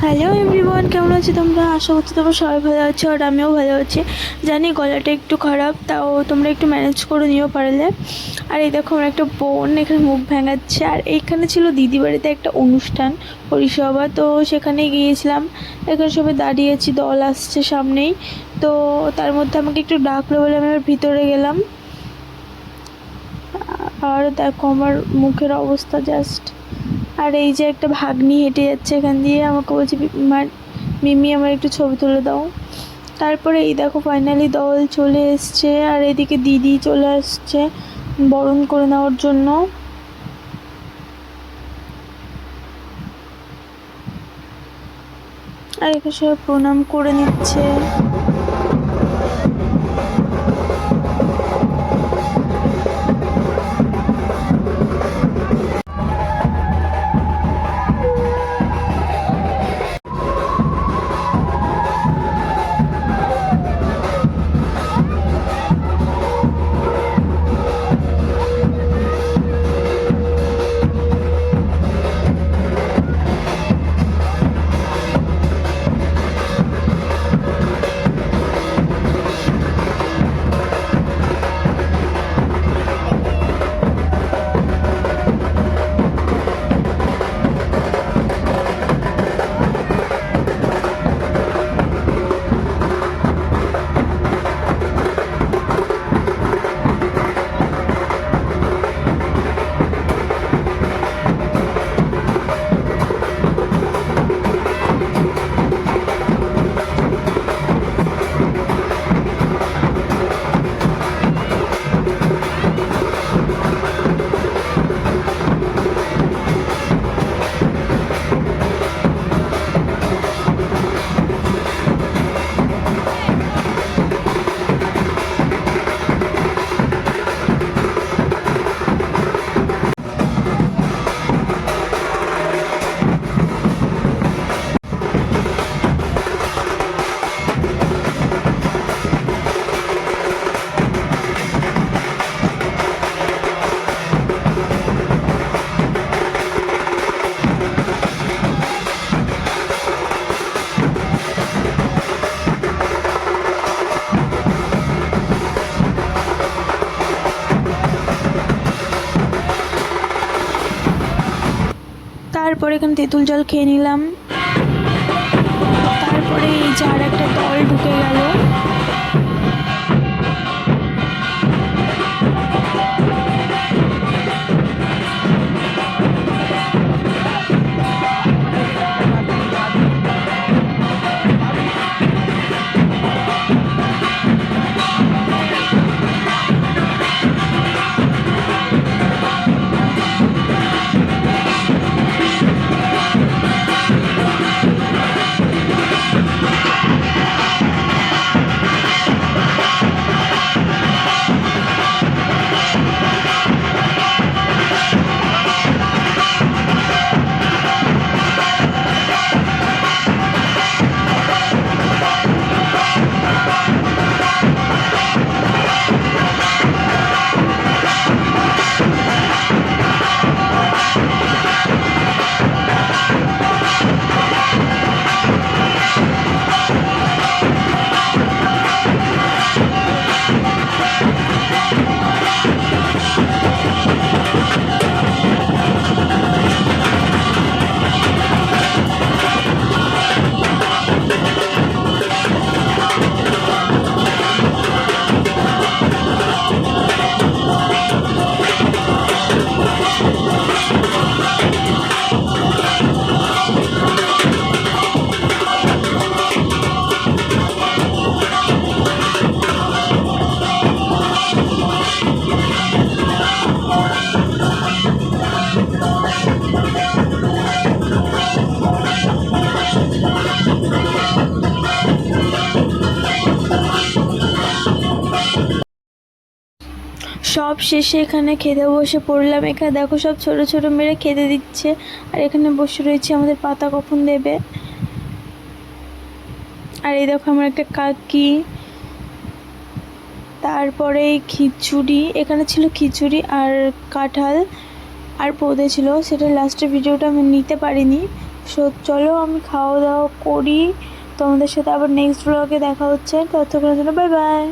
Hello everyone, কেমন আছো তোমরা? আশা করছি তোমরা সবাই ভালো আছো আর আমিও ভালো আছি। জানি গলাটা একটু খারাপ, তাও তোমরা একটু ম্যানেজ করে নিও পারলে। আর এই দেখো, আমার একটা বোন এখানে মুখ ভেঙাচ্ছে। আর এইখানে ছিল দিদি বাড়িতে একটা অনুষ্ঠান পরিষেবা, তো সেখানে গিয়েছিলাম। এখানে সবাই দাঁড়িয়েছি, দল আসছে সামনেই। তো তার মধ্যে আমাকে একটু ডাকলো বলে আমি আবার ভিতরে গেলাম। আর দেখো আমার মুখের অবস্থা জাস্ট। আর এই যে একটা ভাগ্নি হেঁটে যাচ্ছে এখান দিয়ে, আমাকে বলছে মিমি আমার একটু ছবি তুলে দাও। তারপরে এই দেখো ফাইনালি দল চলে এসছে, আর এদিকে দিদি চলে আসছে বরণ করে নেওয়ার জন্য। আর এখানে সবাই প্রণাম করে নিচ্ছে। তারপরে এখানে তেঁতুল জল খেয়ে নিলাম। তারপরে এই যে আর একটা দল ঢুকে গেল। সব শেষে এখানে খেতে বসে পড়লাম। এখানে দেখো সব ছোট ছোট মেরে খেতে দিচ্ছে, আর এখানে বসে রয়েছে আমাদের পাতা কখন দেবে। আর এই দেখো আমার একটা কাকি। তারপরে খিচুড়ি, এখানে ছিল খিচুড়ি আর কাঁঠাল আর বোঁদে ছিল, সেটা লাস্টের ভিডিওটা আমি নিতে পারিনি। সো চলো আমি খাওয়া দাওয়া করি, তোমাদের সাথে আবার নেক্সট ব্লগে দেখা হচ্ছে, ততক্ষণের জন্য বাই বাই।